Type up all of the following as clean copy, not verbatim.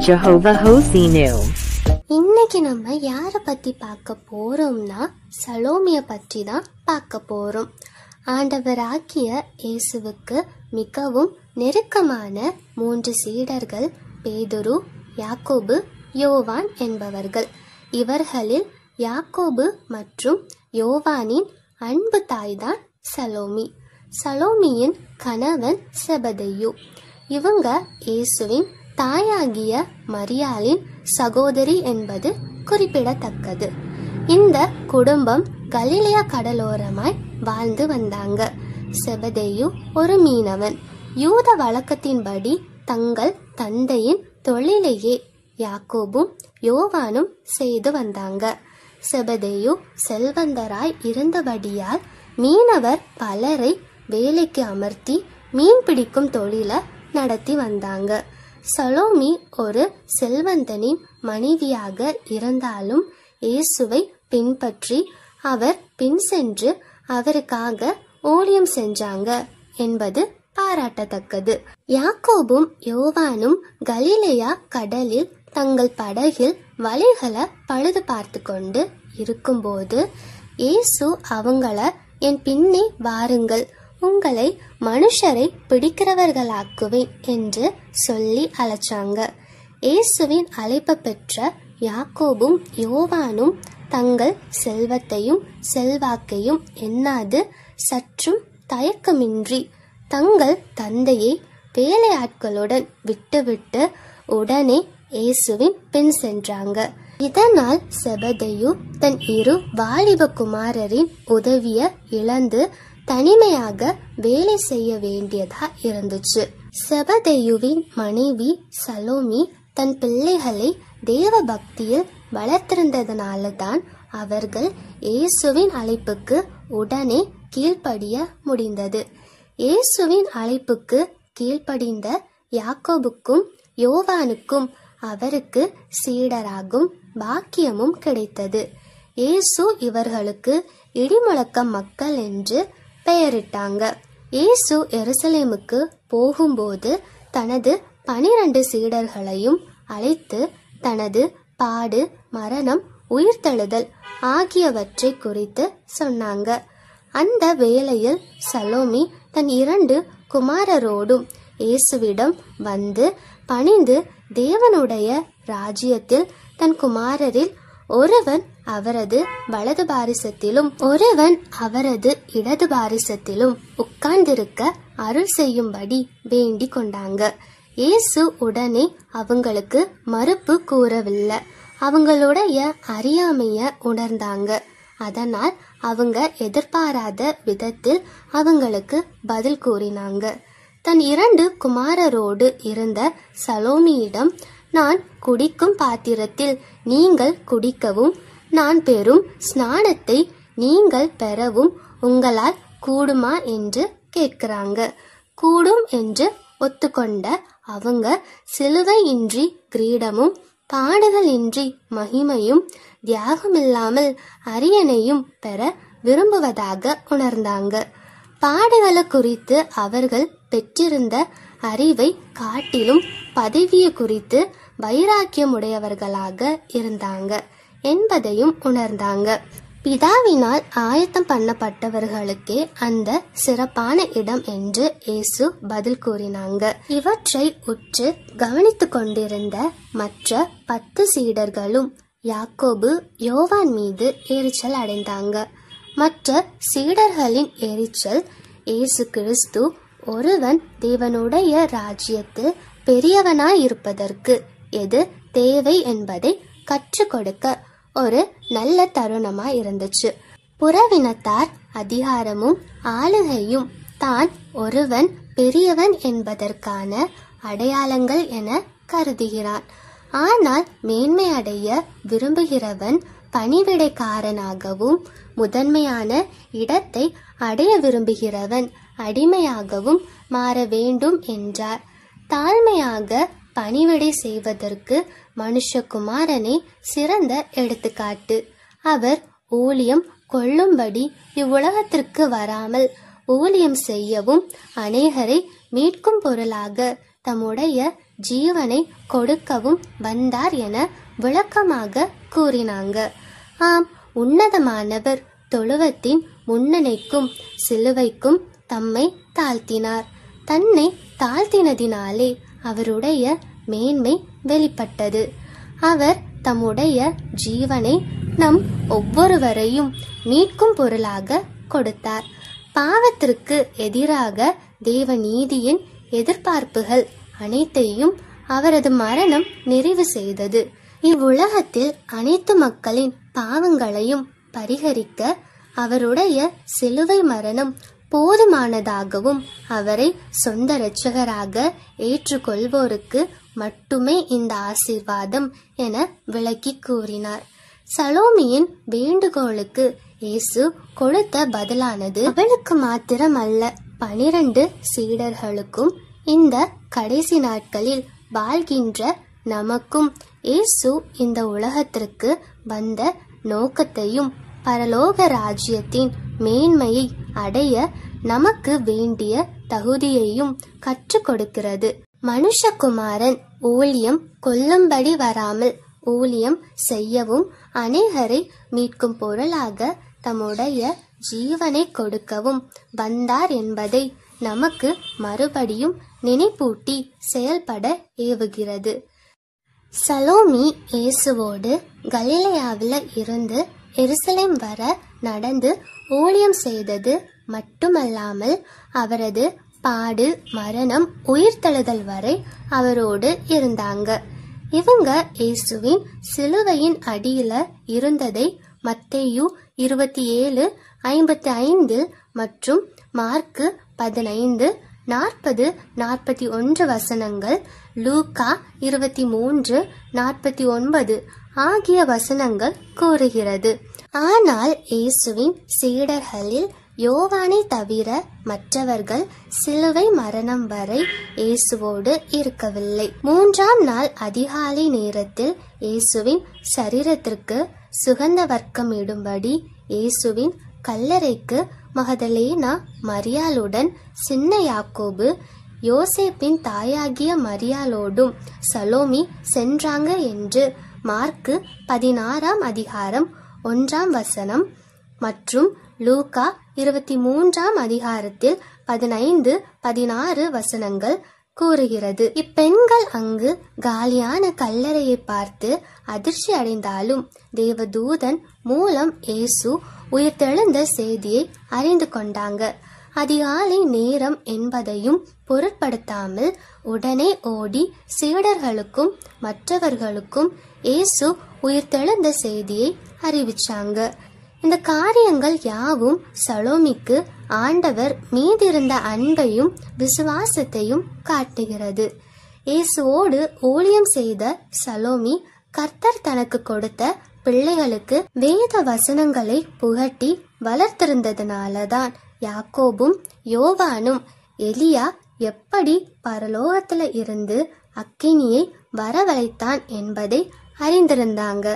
Jehovah Hosinu. இன்னைக்கு நம்ம யாரை பத்தி பார்க்க போறோம்னா சலோமிய பற்றி தான் பார்க்க போறோம். ஆண்டவராகிய இயேசுவுக்கு மிகவும் நெருக்கமான 3 சீடர்கள் பேதுரு, யாக்கோபு, யோவான் என்பவர்கள். இவர்களில் யாக்கோபு மற்றும் யோவானின் அன்பு தாய்தான் சலோமி. சலோமியின் கணவன் செபதேயு. இவங்க இயேசுவின் தாயாகிய மரியாளின் சகோதரி என்பது குறிப்பிடத்தக்கது. இந்த குடும்பம் கலிலேயா கடலோரமாய் வாழ்ந்து வந்தாங்க. செபதேயு ஒரு மீனவன். யூத வழக்கத்தின்படி தங்கள் தந்தையின் தொழிலையே யாக்கோபும் யோவானும் செய்து வந்தாங்க. செபதேயு செல்வந்தராய் இருந்தபடியால் மீனவர் பலரை வேலைக்கு அமர்த்தி மீன் பிடிக்கும் தொழிலை நடத்தி வந்தாங்க. சலோமி ஒரு செல்வந்தனின் மனைவியாக இருந்தாலும் இயேசுவை பின்பற்றி அவர் பின் சென்று அவருக்காக ஊழியம் செஞ்சாங்க என்பது பாராட்டத்தக்கது. யாக்கோபும் யோவானும் கலிலேயா கடலில் தங்கள் படகில் வலைகளை பழுது பார்த்து கொண்டு இருக்கும்போது இயேசு அவங்கள என் பின்னே வாருங்கள், உங்களை மனுஷரை பிடிக்கிறவர்களாக்குவேன் என்று சொல்லி அழைச்சாங்க. இயேசுவின் அழைப்பு பெற்ற யாக்கோபும் யோவானும் தங்கள் செல்வத்தையும் செல்வாக்கையும் எண்ணாது சற்றும் தயக்கமின்றி தங்கள் தந்தையை வேலையாட்களுடன் விட்டுவிட்டு உடனே இயேசுவின் பின் சென்றாங்க. இதனால் செபதேயு தன் 2 வாலிப குமாரரின் உதவிய இழந்து தனிமையாக வேலை செய்ய வேண்டியதா இருந்துச்சு. செபதேயுவின் மனைவி சலோமி தன் பிள்ளைகளை தேவ பக்தியில் வளர்த்திருந்ததனால தான் அவர்கள் இயேசுவின் அழைப்புக்கு உடனே கீழ்ப்படிய முடிந்தது. இயேசுவின் அழைப்புக்கு கீழ்ப்படிந்த யாக்கோபுக்கும் யோவானுக்கும் அவருக்கு சீடராகும் பாக்கியமும் கிடைத்தது. இயேசு இவர்களுக்கு இடிமுழக்க மக்கள் என்று பெயரிட்டாங்க. இயேசு எருசலேமுக்கு போகும்போது தனது 12 சீடர்களையும் அழைத்து தனது பாடு, மரணம், உயிர்த்தெழுதல் ஆகியவற்றை குறித்து சொன்னாங்க. அந்த வேளையில் சலோமி தன் 2 குமாரரோடும் இயேசுவிடம் வந்து பணிந்து தேவனுடைய ராஜ்யத்தில் தன் குமாரரில் ஒருவன் அவரது வலது பாரிசத்திலும் ஒருவன் அவரது இடது பாரிசத்திலும் உட்கார்ந்திருக்க அருள் செய்யும்படி வேண்டி கொண்டாங்க. இயேசு உடனே அவங்களுக்கு மறுப்பு கூறவில்லை. அவங்களுடைய அறியாமைய உணர்ந்தாங்க. அதனால் அவங்க எதிர்பாராத விதத்தில் அவங்களுக்கு பதில் கூறினாங்க. தன் 2 குமாரரோடு இருந்த சலோமியிடம், நான் குடிக்கும் பாத்திரத்தில் நீங்கள் குடிக்கவும் நான் பெறும் ஸ்நானத்தை நீங்கள் பெறவும் உங்களால் கூடுமா என்று கேட்கிறாங்க. கூடும் என்று ஒத்துக்கொண்ட அவங்க சிலுவை இன்றி கிரீடமும் பாடுகள் இன்றி மகிமையும் தியாகமில்லாமல் அரியணையும் பெற விரும்புவதாக உணர்ந்தாங்க. பாடுகளை குறித்து அவர்கள் பெற்றிருந்த அறிவை காட்டிலும் பதவியை குறித்து வைராக்கியமுடையவர்களாக இருந்தாங்க என்பதையும் உணர்ந்தாங்க. பிதாவினால் ஆயத்தம் பண்ணப்பட்டவர்களுக்கே அந்த சிறப்பான இடம் என்று இயேசு பதில் கூறினாங்க. இவற்றை உற்று கவனித்து கொண்டிருந்த மற்ற 10 சீடர்களும் யாக்கோபு, யோவான் மீது எரிச்சல் அடைந்தாங்க. மற்ற சீடர்களின் எரிச்சல் இயேசு கிறிஸ்து ஒருவன் தேவனுடைய ராஜ்யத்தில் பெரியவனாயிருப்பதற்கு எது தேவை என்பதை கற்றுக் கொடுக்க ஒரு நல்ல தருணமா இருந்துச்சு. புறவினத்தார் அதிகாரமும் ஆளுகையும் தான் ஒருவன் பெரியவன் என்பதற்கான அடையாளங்கள் என கருதுகிறான். ஆனால் மேன்மை அடைய விரும்புகிறவன் பணிவிடைக்காரனாகவும் முதன்மையான இடத்தை அடைய விரும்புகிறவன் அடிமையாகவும் மாற வேண்டும் என்றார். தாழ்மையாக பணிவிடை செய்வதற்கு மனுஷகுமாரனே சிறந்த எடுத்துக்காட்டு. அவர் ஊழியம் கொள்ளும்படி இவ்வுலகத்திற்கு வராமல் ஊழியம் செய்யவும் அநேகரை மீட்கும் பொருளாக தம்முடைய ஜீவனை கொடுக்கவும் வந்தார் என விளக்கமாக கூறினாங்க. ஆம், உன்னதமானவர் தொழுவத்தின் முன்னணிக்கும் சிலுவைக்கும் தம்மை தாழ்த்தினார். தன்னை தாழ்த்தினதினாலே அவருடைய மேன்மை வெளிப்பட்டது. அவர் தம்முடைய ஜீவனை நம் ஒவ்வொருவரையும் மீட்கும் பொருளாக கொடுத்தார். பாவத்திற்கு எதிராக தேவ நீதியின் எதிர்பார்ப்புகள் அனைத்தையும் அவரது மரணம் நிறைவு செய்தது. இவ்வுலகத்தில் அனைத்து மக்களின் பாவங்களையும் பரிகரிக்க அவருடைய சிலுவை மரணம் போதுமானதாகவும் அவரை சொந்த இரட்சகராக ஏற்றுக்கொள்வோருக்கு மட்டுமே இந்த ஆசீர்வாதம் என விளக்கி கூறினார். சலோமியின் வேண்டுகோளுக்கு இயேசு கொடுத்த பதிலானது அவளுக்கு மாத்திரமல்ல, 12 சீடர்களுக்கும் இந்த கடைசி நாட்களில் வாழ்கின்ற நமக்கும் இயேசு இந்த உலகத்திற்கு வந்த நோக்கத்தையும் பரலோக ராஜ்யத்தின் மேன்மையை அடைய நமக்கு வேண்டிய தகுதியையும் கற்றுக் கொடுக்கிறது. மனுஷகுமாரன் ஊழியம் கொல்லும்படி வராமல் ஊழியம் செய்யவும் அநேகரை மீட்கும் பொருளாக தம்முடைய ஜீவனை கொடுக்கவும் வந்தார் என்பதை நமக்கு மறுபடியும் நினைப்பூட்டி செயல்பட ஏவுகிறது. சலோமி இயேசுவோடு கலிலேயாவில் இருந்து எருசலேம் வர நடந்து ஊழியம் செய்தது மட்டுமல்லாமல் அவரது பாடு, மரணம், உயிர்த்தெழுதல் வரை அவரோடு இருந்தாங்க. இவங்க இயேசுவின் சிலுவையின் அடியில இருந்ததை மத்தேயு 27:55 மற்றும் மார்க்கு 15:40-41 வசனங்கள், லூக்கா 23:49 ஆகிய வசனங்கள் கூறுகிறது. ஆனால் இயேசுவின் சீடர்களில் யோவானை தவிர மற்றவர்கள் சிலுவை மரணம் வரை இயேசுவோடு இருக்கவில்லை. 3ஆம் நாள் அதிகாலை நேரத்தில் இயேசுவின் சரீரத்திற்கு சுகந்த வர்க்கம் இடும்படி இயேசுவின் கல்லறைக்கு மகதலேனா மரியாளுடன் சின்ன யாக்கோபு, யோசேப்பின் தாயாகிய மரியாளோடும் சலோமி சென்றாங்க என்று மார்க்கு 16ஆம் அதிகாரம் 1ஆம் வசனம் மற்றும் லூக்கா 23ஆம் அதிகாரத்தில் 15-16 வசனங்கள் கூறுகிறது. இப்பெண்கள் அங்கு காலியான கல்லறையை பார்த்து அதிர்ச்சி அடைந்தாலும் தேவதூதன் மூலம் இயேசு உயிர்த்தெழுந்த செய்தியை அறிந்து கொண்டாங்க. அதிகாலை நேரம் என்பதையும் பொருட்படுத்தாமல் உடனே ஓடி சீடர்களுக்கும் மற்றவர்களுக்கும் இயேசு உயிர்த்தெழுந்த செய்தியை அறிவிச்சாங்க. இந்த காரியங்கள் யாவும் சலோமிக்கு ஆண்டவர் மீதிருந்த அன்பையும் விசுவாசத்தையும் காட்டுகிறது. இயேசுவோடு ஊழியம் செய்த சலோமி கர்த்தர் தனக்கு கொடுத்த பிள்ளைகளுக்கு வேத வசனங்களை புகட்டி வளர்த்திருந்ததுனாலதான் யாக்கோபும் யோவானும் எலியா எப்படி பரலோகத்துல இருந்து அக்கினியை வரவழைத்தான் என்பதை அறிந்திருந்தாங்க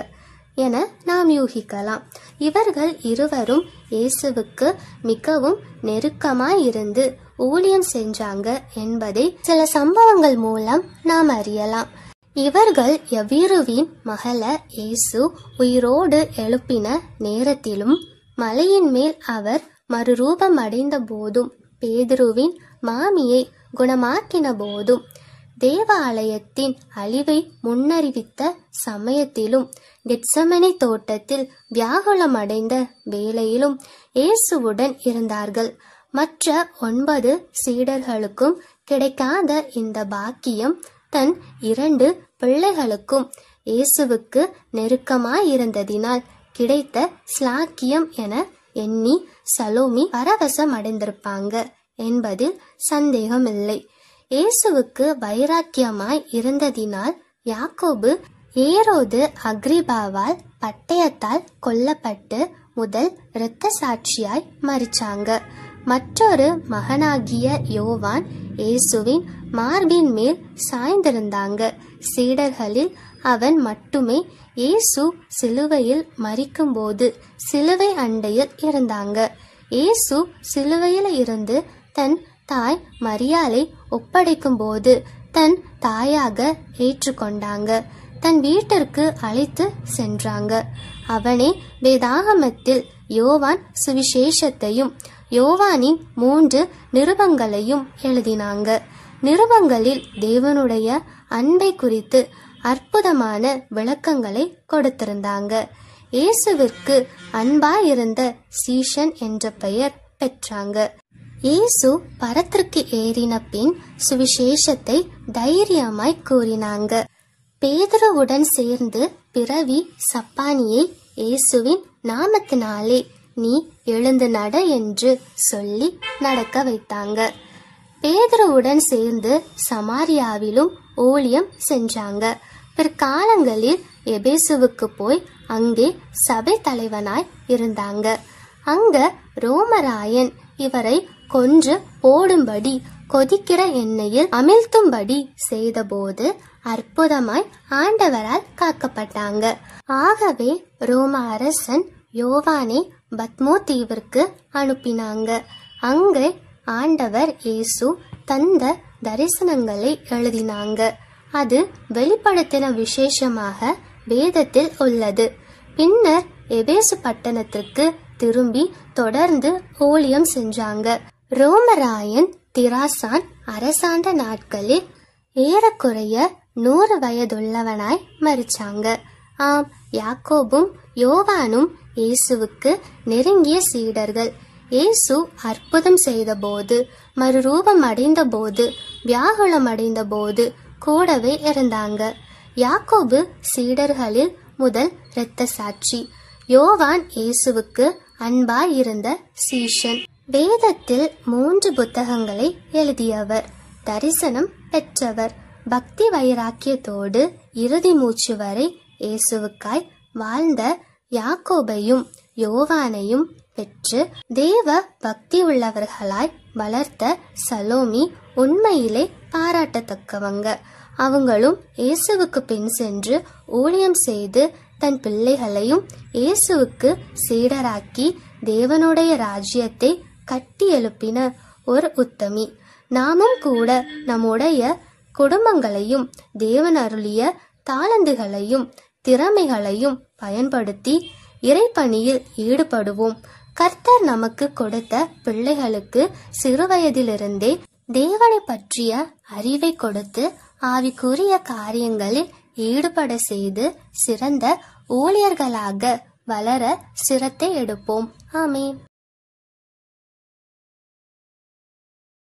என நாம் யூகிக்கலாம். இவர்கள் இருவரும் இயேசுவுக்கு மிகவும் நெருக்கமாயிருந்து ஊழியம் செஞ்சாங்க என்பதை சில சம்பவங்கள் மூலம் நாம் அறியலாம். இவர்கள் யவீருவின் மகள இயேசு உயிரோடு எழுப்பின நேரத்திலும், மலையின் மேல் அவர் மறுரூபம் அடைந்த போதும், பேதுருவின் மாமியை குணமாக்கின போதும், தேவாலயத்தின் அழிவை முன்னறிவித்த சமயத்திலும், கெத்சமனே தோட்டத்தில் வியாகுலமடைந்த வேளையிலும் இயேசுவுடன் இருந்தார்கள். மற்ற 9 சீடர்களுக்கும் கிடைக்காத இந்த பாக்கியம் தன் 2 பிள்ளைகளுக்கும் இயேசுவுக்கு நெருக்கமாயிருந்ததினால் கிடைத்த ஸ்லாக்கியம் என எண்ணி சலோமி பரவசம் அடைந்திருப்பாங்க என்பதில் சந்தேகமில்லை. இயேசுவுக்கு வைராக்கியமாய் இருந்ததினால் யாக்கோபு ஏரோது அக்ரிபாவால் பட்டயத்தால் கொல்லப்பட்டு முதல் இரத்த சாட்சியாய் மரிச்சாங்க. மற்றொரு மகனாகிய யோவான் இயேசுவின் மார்பின் மேல் சாய்ந்திருந்தாங்க. சீடர்களில் அவன் மட்டுமே இயேசு சிலுவையில் மரிக்கும்போது சிலுவை அண்டையில் இருந்தாங்க. இயேசு சிலுவையில் இருந்து தன் தாய் மரியாளை ஒப்படைக்கும் போது தன் தாயாக ஏற்றுக்கொண்டாங்க. தன் வீட்டிற்கு அழைத்து சென்றாங்க. அவனே வேதாகமத்தில் யோவான் சுவிசேஷத்தையும் யோவானின் 3 நிருபங்களையும் எழுதினாங்க. நிருபங்களில் தேவனுடைய அன்பை குறித்து அற்புதமான விளக்கங்களை கொடுத்திருந்தாங்க. இயேசுவிற்கு அன்பாயிருந்த சீஷன் என்ற பெயர் பெற்றாங்க. இயேசு பரத்திற்கு ஏறின பின் சுவிசேஷத்தை தைரியமாய் கூறினாங்க. பேதுருவுடன் சேர்ந்து பிறவி சப்பானியை இயேசுவின் நாமத்தினாலே நீ எழுந்து நட என்று சொல்லி நடக்க வைத்தாங்க. பேதுருவுடன் சேர்ந்து சமாரியாவிலும் ஊழியம் செஞ்சாங்க. பிற்காலங்களில் எபேசுவுக்கு போய் அங்கே சபை தலைவனாய் இருந்தாங்க. அங்க ரோமராயன் இவரை கொன்று போடும்படி கொதிக்கிற எண்ணெயில் அமிழ்த்தும்படி செய்தபோது அற்புதமாய் ஆண்டவரால் காக்கப்பட்டாங்க. ஆகவே ரோம அரசன் யோவானை பத்மோ தீவிற்கு அனுப்பினாங்க. அங்கே ஆண்டவர் இயேசு தந்த தரிசனங்களை எழுதினாங்க. அது வெளிப்படுத்தின விசேஷமாக வேதத்தில் உள்ளது. பின்னர் எபேசு பட்டணத்திற்கு திரும்பி தொடர்ந்து ஊழியம் செஞ்சாங்க. ரோமராயன் திராசான் அரசாண்ட நாட்களில் ஏறக்குறைய 100 வயதுள்ளவனாய் மரிச்சாங்க. ஆம், யாக்கோபும் யோவானும் இயேசுவுக்கு நெருங்கிய சீடர்கள். இயேசு அற்புதம் செய்த போது, மறுரூபம் அடைந்த போது, வியாகுலம் அடைந்த போது கூடவே இருந்தாங்க. யாக்கோபு சீடர்களில் முதல் இரத்த சாட்சி. யோவான் இயேசுவுக்கு அன்பாயிருந்த சீஷன். வேதத்தில் 3 புத்தகங்களை எழுதியவர், தரிசனம் பெற்றவர், பக்தி வைராக்கியத்தோடு இறுதி மூச்சு வரை இயேசுவுக்காய் வாழ்ந்த யாக்கோபையும் யோவானையும் பெற்று தேவ பக்தி உள்ளவர்களாய் வளர்த்த சலோமி உண்மையிலே பாராட்டத்தக்கவங்க. அவங்களும் இயேசுவுக்கு பின் சென்று ஊழியம் செய்து தன் பிள்ளைகளையும் இயேசுவுக்கு சீடராக்கி தேவனுடைய ராஜ்யத்தை கட்டி எழுப்பின ஒரு உத்தமி. நாமும் கூட நம்முடைய குடும்பங்களையும் தேவன் அருளிய தாளந்துகளையும் திறமைகளையும் பயன்படுத்தி இறைப்பணியில் ஈடுபடுவோம். கர்த்தர் நமக்கு கொடுத்த பிள்ளைகளுக்கு சிறுவயதிலிருந்தே தேவனை பற்றிய அறிவை கொடுத்து ஆவிக்குரிய காரியங்களில் ஈடுபட செய்து சிறந்த ஊழியர்களாக வளர சிரத்தை எடுப்போம். ஆமென்.